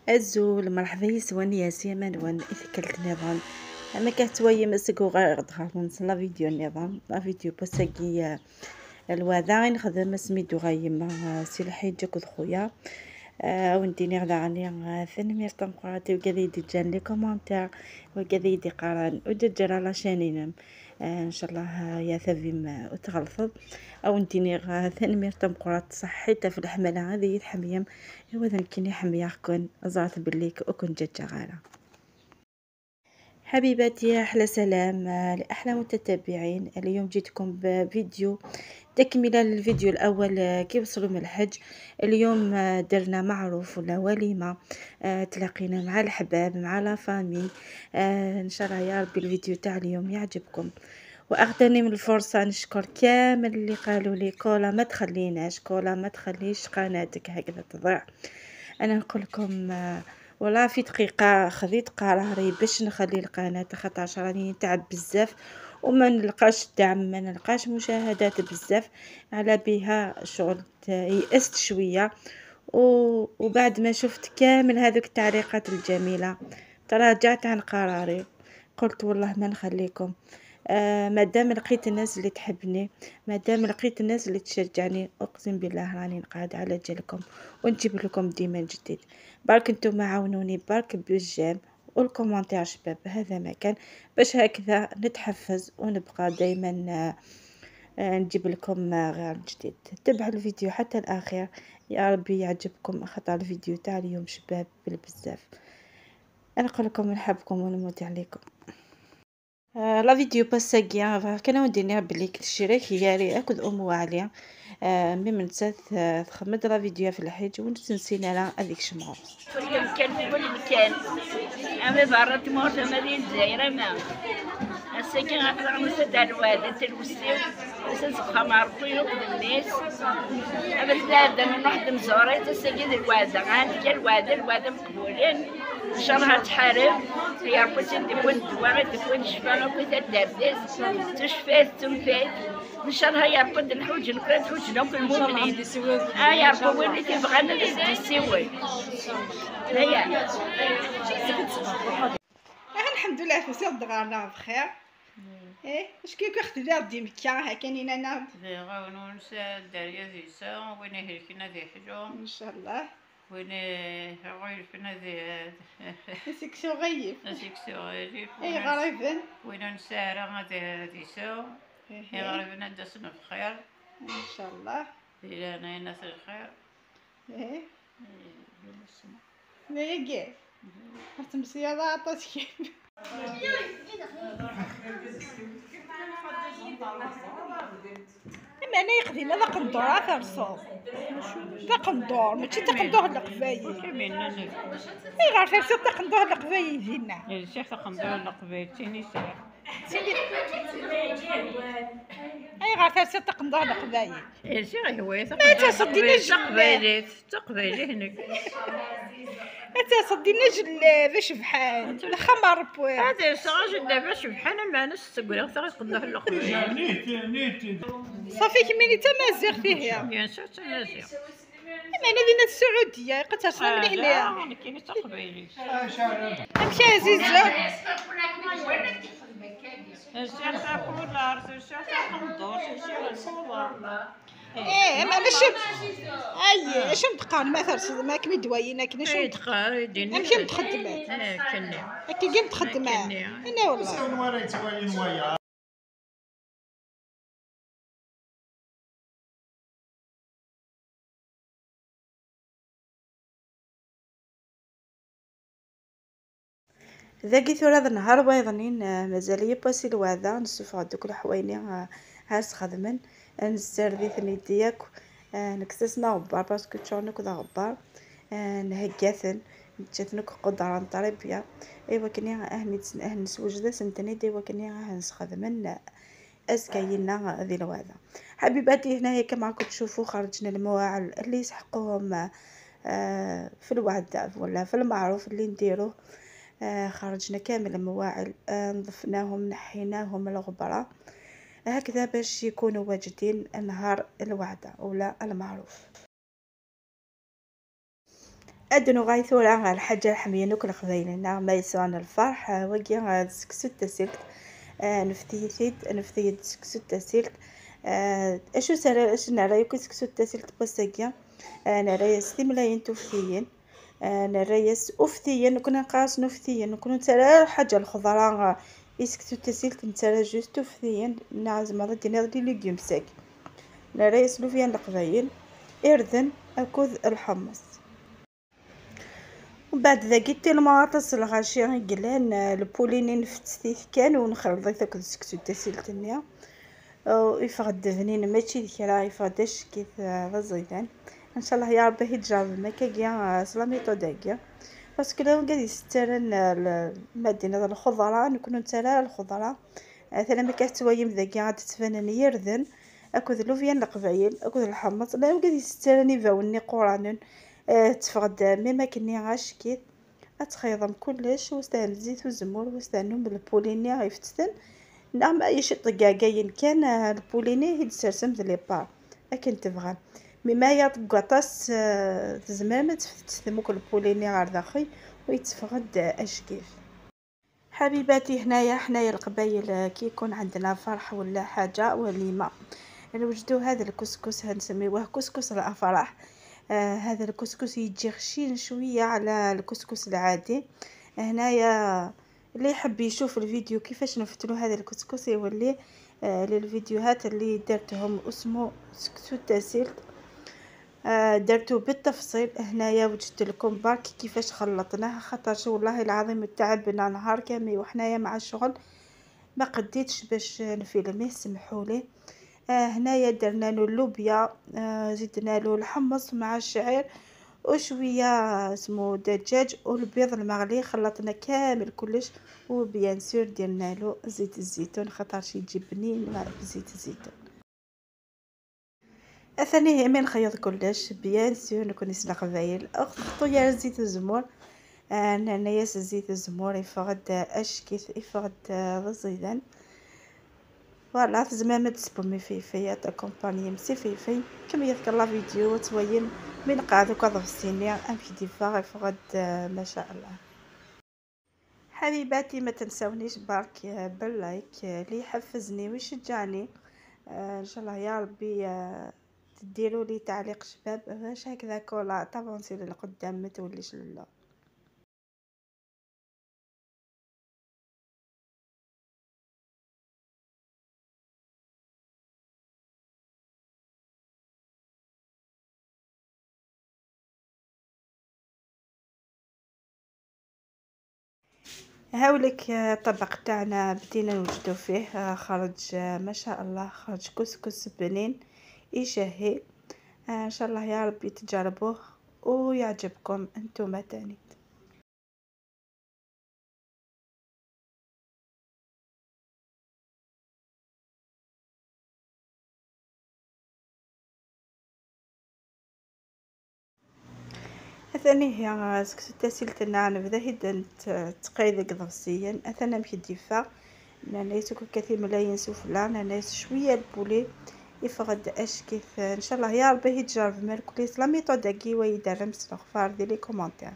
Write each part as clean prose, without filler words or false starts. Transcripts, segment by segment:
الزول مرحبا يسوان يا سيمان وان إثكلت نظام أما كهتوايا مسكو غير دخلت لا فيديو نظام لا فيديو بساقي الوضع نخدم سميدو غايما سي الحيد كود خويا ونديني غدا عني ثنمير تنقراتي وكذا يدي جان لي كومونتير وكذا يدي قران ودجر على شانينم ان شاء الله يا ثبيم وتغلطب او نديني ثنمير تنقرات صحيته في الحمله هذه يتحميم وذا كني حميا كون زعت بليك وكن جد غاله حبيباتي أحلى سلام لأحلى متتبعين. اليوم جيتكم بفيديو تكملة للفيديو الأول كي وصلوا من الحج. اليوم درنا معروف ولا وليمة، تلاقينا مع الحباب مع لا فامي. إن شاء الله يا ربي الفيديو تاع اليوم يعجبكم. وأغتنم الفرصة نشكر كامل اللي قالوا لي كولا ما تخليناش، كولا ما تخليش قناتك هكذا تضيع. أنا نقول لكم ولا في دقيقة خذيت قراري باش نخلي القناة خاطرش راني نتعب بزاف وما نلقاش دعم، ما نلقاش مشاهدات بزاف، على بها شغل يأست شوية. وبعد ما شفت كامل هذوك التعليقات الجميلة تراجعت عن قراري، قلت والله ما نخليكم. مادام لقيت الناس اللي تحبني، مادام لقيت الناس اللي تشجعني، اقسم بالله راني نقعد على جالكم ونجيب لكم ديما جديد. برك انتم عاونوني برك بالجيم والكومنتير شباب، هذا ما كان باش هكذا نتحفز ونبقى دايما نجيب لكم غير جديد. تبعوا الفيديو حتى الاخير يا ربي يعجبكم، خاطر الفيديو تاع اليوم شباب بالبزاف. انا نقول لكم نحبكم ونموت عليكم. لا فيديو باساقيا كانوا ندير بلي كتشريك هي اكد ام وعليا مي من نسات تخمد لا فيديو في الحج ونسينا على هذيك شمعة كان في كل مكان. أما برا تموت مدينة الجزائر ما السكن غطلع مسد الواد تلوسيو أساس خمار طيوب الناس. أما الزاد أنا نخدم زوري تسجد الواد عندك الواد مقبولين إن شاء الله تحارب يا ربي تكون دواء تكون شفاء وكذا دردس تشفى تنفيت إن شاء الله يا ربي الحوج نقرأ حوجنا كل المؤمنين. يا ربي وين تبغانا نسوي هيا. الحمد لله في سيد دغارنا بخير. ايه اش كي اختي ردي مكا هكانين انا غاونون داريا زيسا وين هلكنا ذي حجو ان شاء الله وين غير فينا ذي سكسو غيب سيكسو غير اي غريبا وين نسارة ذي سو اي غريبنا دسنا بخير ان شاء الله. الى انا ناس الخير ايه نيجي هتمسي هذا عطاش كيف انا يقضي لا قندور اثر صوب تقندور ماشي تقندور القبايل اي غير فرسي تقندور القبايل فينا الشيخ تقندور القبايل تيني ساعه اي غير فرسي تقندور القبايل الشيخ هو ما تصدينا تقبايلي تقبايلي هناك انت صدينا جلابه شبحان خمر بوي هذا صاج دابا شبحان ما ناس تقول تقندور القبايل نيت صافي كميني تمازيغ فيها بيان سور تمازيغ انا دينا السعوديه قتصنا من هنا انا كاين تقبايلي امشي عزيزه الشيخ تاكل الارض الشيخ تاكل الدور الشيخ الصور ايه معليش اي اش نتقان ما ثرس ما كمي دوينا كنا شو يتقار يديني امشي متخدمات كني هكا كي متخدمه انا والله ذاكي ثورة هذا النهار بيضنين مازال يباسي الوعدة نشوف دوك الحويني هاس خدمن نسردي ثني دياك نكسسنا غبار باسكو تشونك ذا غبار نهجاثن جاتنك قدرة نطريبيا ايوا كني اهني سوجدا سنتني ديوا كني هنس خدمن اسكاينا ذي الوعدة. حبيباتي هنا هيك معكم تشوفوا خرجنا المواعل اللي يسحقوهم في الوعدة ولا في المعروف اللي نديروه. خرجنا كامل المواعل نظفناهم نحيناهم الغبرة هكذا باش يكونوا واجدين نهار الوعدة ولا المعروف. أدنو غايثورا الحاجة الحمينوك القبايلنا ما يسوان الفرح وكي سكسو تسلت نفتيثيد سكسو تسلت اشو سرا اش نرايو سكسو تسلت بساكيا نرايس ثملاين توفيين نرايس أفتيين كنا نقاس نفتيين كنا نترى الحاجة الخضراء يسكسو تسلت نترى جوست توفيين نعزم هذا دينا دي ليجيوم ساك نرايس لوفيان القبايل إردن أكوذ الحمص. وبعد ذا قلت المعاطس الغاشي قلان البولينين فتستيث كان ونخرج ذاك السكسو تسلتني ويفقد فنين ماشي ذكرى يفقدش كيف غزيدان ان شاء الله يا ربي يتجرب مكاكيا سلاميطو داكيا باسكو لو قاعد يسترن المدينه الخضراء نكونوا نتالا الخضراء مثلا ما كتوايم ذاكيا غادي تفنن يردن اكو لوفيان القبايل اكو الحمص لا قاعد يسترني فاوني قران تفقد مما كني غاشكيت اتخيضم كلش وستان زيت وزمور وستانهم بالبوليني غيفتتن نعم اي شي طقاقين كان البوليني يتسرسم ذي ليبار لكن تبغى مما يطقطاس تزمر ما تفتتموك البوليني غير داخل ويتفقد اشكيف. حبيباتي حنايا القبايل كي يكون عندنا فرح ولا حاجه وليمه نوجدو هذا الكسكس هنسميوه كسكس الافراح. هذا الكسكس يجي خشين شويه على الكسكس العادي. هنايا اللي يحب يشوف الفيديو كيفاش نفتلو هذا الكسكس يولي للفيديوهات اللي درتهم اسمه سكسو تاسيلت درتو بالتفصيل. هنايا وجدت لكم برك كيفاش خلطناه خاطر والله العظيم تعبنا نهار كامل وحنايا مع الشغل ما قديتش باش نفيلميه سمحولي. هنايا درنا له اللوبيا زدنا له الحمص مع الشعير وشويه اسمه دجاج والبيض المغلي خلطنا كامل كلش وبيان سور درنا له زيت الزيتون خاطر شي يجي بنين مع زيت الزيتون. اثني من خيط كلش بيان سور نكون نسلق قبايل اخطو يا زيت الزمور انايا زيت الزمور يفقد اشكيث يفقد غزيدان فوالا زعما تسبومي فيفي تاكومباني مسي فيفي كما يذكر الله فيديو توين من قاعدو كضف السينيا ام في ديفا يفقد ما شاء الله. حبيباتي ما تنسونيش برك باللايك اللي يحفزني ويشجعني ان شاء الله يا ربي تديروا لي تعليق شباب باش هكذا كولا طافونسي للقدام ما توليش لله. هاوليك الطبق تاعنا بدينا نوجدو فيه خرج ما شاء الله خرج كسكس بنين يشهي ان شاء الله يا ربي تجربوه ويعجبكم انتم تاني. اثني هي سكسو تاسيلتنا نبدا هيدا تقيد قضبسيا اثنا مشي ديفا ناس كثير ملايين سفلى ناس شويه البولي يفقد اشكيث ان شاء الله يا ربي يتجرب ميركوليس لا ميثود كي ويدرم استغفار دي لي كومونتير.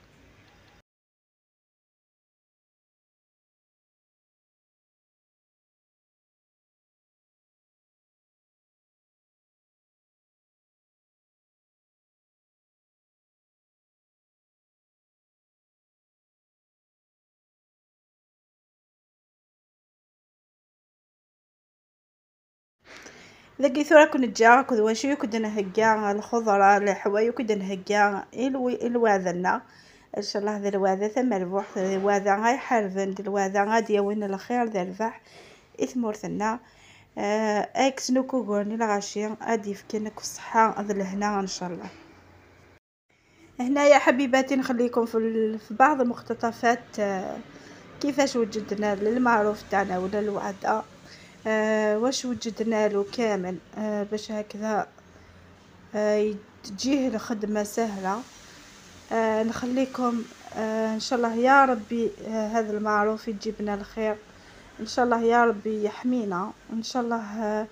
لقيتو كنت جا كذ وشي كنت نهجا الخضرة الحواي كنت نهجا الواذنا ان شاء الله ذا الواذا ثم الروح الواذا غاي حرفن الواذا غادي وين الخير ذا الربح اثمرثنا اكس نوكو غورني الغاشي ادي فكنك الصحة ذا الهنا ان شاء الله. هنا يا حبيباتي نخليكم في بعض المقتطفات كيفاش وجدنا للمعروف تاعنا ولا الوعدة واش وجدنا له كامل باش هكذا تجيه الخدمة سهلة. نخليكم ان شاء الله يا ربي هذا المعروف يجيبنا الخير ان شاء الله يا ربي يحمينا ان شاء الله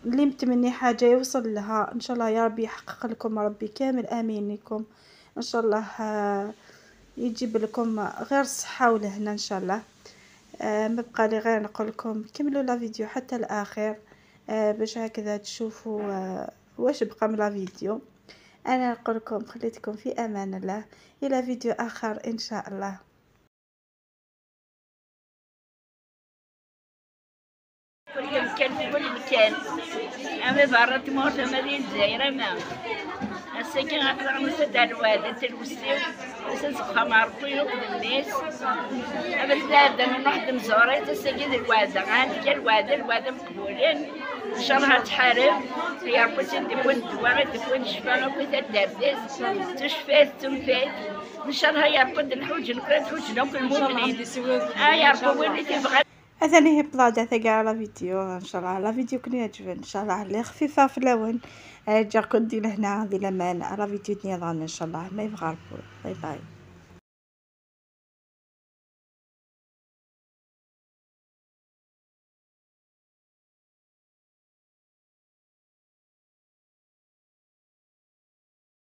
اللي متمني حاجة يوصل لها ان شاء الله يا ربي يحقق لكم ربي كامل امين لكم ان شاء الله يجيب لكم غير الصحة والهنا ان شاء الله. ما بقى لي غير نقول لكم كملوا لا فيديو حتى الاخر باش هكذا تشوفوا واش بقى من لا فيديو. انا نقول لكم خليتكم في امان الله، الى فيديو اخر ان شاء الله. كل مكان في كل مكان. أما برا تموت مدينة الجزائر ما الساكن أطلع مسد الواد تلوسيو أساس خمارطي وقد الناس. أما البلاد أنا نروح نزوري تساكن الواد عندك الواد مقبولين إن شاء الله تحارب يا ربي تكون الدواء تكون الشفاء وكذا الدرداس تشفات تنفات إن شاء الله يا ربي نحوج نحوجنا كل المؤمنين. يا ربي وين تبغى. اذاني هي بلاده ثقة لا فيديو ان شاء الله. لا فيديو كن يعجبن ان شاء الله اللي خفيفه في اللون جا كنت لهنا هذه لمان على فيديو نظام ان شاء الله ما يبغى. باي باي.